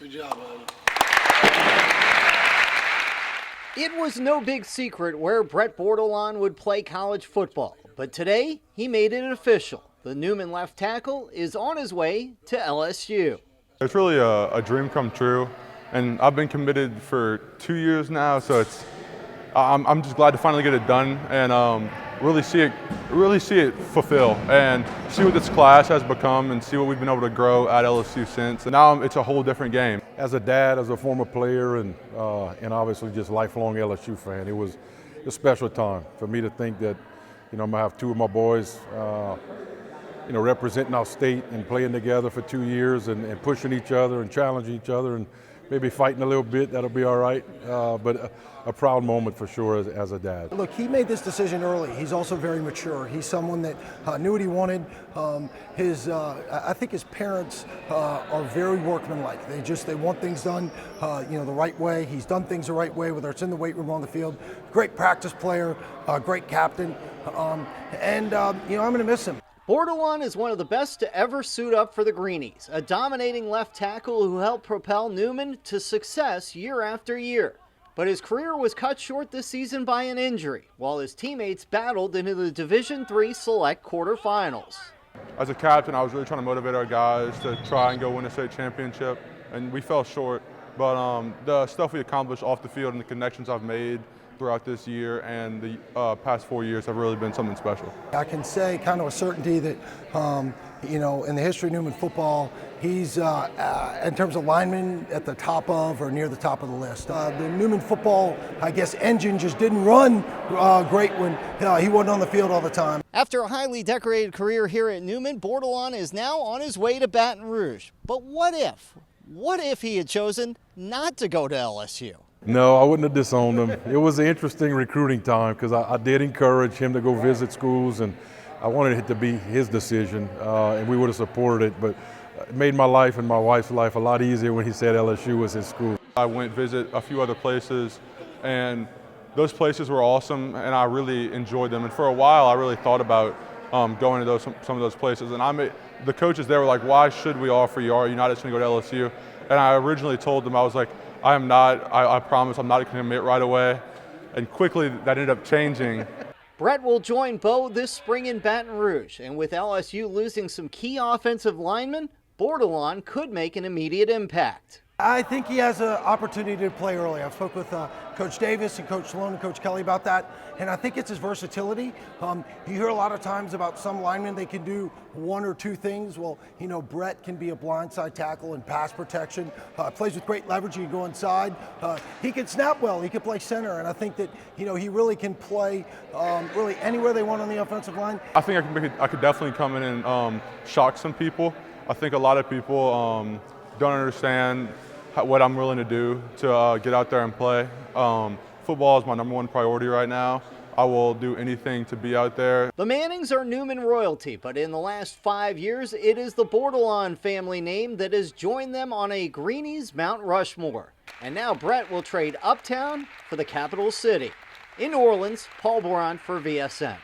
Good job, buddy. It was no big secret where Ben Bordelon would play college football, but today he made it official. The Newman left tackle is on his way to LSU. It's really a dream come true, and I've been committed for 2 years now, so I'm just glad to finally get it done and really see it fulfill and see what this class has become and see what we've been able to grow at LSU since. And now it's a whole different game. As a dad, as a former player, and obviously just lifelong LSU fan, it was a special time for me to think that, I'm gonna have two of my boys, representing our state and playing together for 2 years and pushing each other and challenging each other and maybe fighting a little bit. That'll be all right. But a proud moment for sure as a dad. Look, he made this decision early. He's also very mature. He's someone that knew what he wanted. I think his parents are very workmanlike. They want things done, the right way. He's done things the right way, whether it's in the weight room or on the field. Great practice player, great captain, I'm going to miss him. Bordelon is one of the best to ever suit up for the Greenies, a dominating left tackle who helped propel Newman to success year after year. But his career was cut short this season by an injury, while his teammates battled into the Division III Select quarterfinals. As a captain, I was really trying to motivate our guys to try and go win a state championship, and we fell short. But the stuff we accomplished off the field and the connections I've made throughout this year and the past 4 years have really been something special. I can say kind of a certainty that, in the history of Newman football, he's, in terms of linemen, at the top of or near the top of the list. The Newman football, engine just didn't run great when he wasn't on the field all the time. After a highly decorated career here at Newman, Bordelon is now on his way to Baton Rouge. But what if? What if he had chosen not to go to LSU? No, I wouldn't have disowned him. It was an interesting recruiting time because I did encourage him to go visit schools, and I wanted it to be his decision, and we would have supported it. But it made my life and my wife's life a lot easier when he said LSU was his school. I went visit a few other places, and those places were awesome, and I really enjoyed them. And for a while, I really thought about going to some of those places. And the coaches there were like, "Why should we offer you? Are you not just going to go to LSU?" And I originally told them, I was like, I am not, I promise I'm not going to commit right away. And quickly that ended up changing. Brett will join Bo this spring in Baton Rouge, and with LSU losing some key offensive linemen, Bordelon could make an immediate impact. I think he has an opportunity to play early. I've spoke with Coach Davis and Coach Sloan and Coach Kelly about that, and I think it's his versatility. You hear a lot of times about some linemen, they can do one or two things. Well, Brett can be a blindside tackle and pass protection. Plays with great leverage. He can go inside. He can snap well. He can play center, and I think that he really can play really anywhere they want on the offensive line. I think I could definitely come in and shock some people. I think a lot of people don't understand what I'm willing to do to get out there and play. Football is my #1 priority right now. I will do anything to be out there. The Mannings are Newman royalty, but in the last 5 years, it is the Bordelon family name that has joined them on a Greenies Mount Rushmore. And now Brett will trade uptown for the capital city. In New Orleans, Paul Boron for VSN.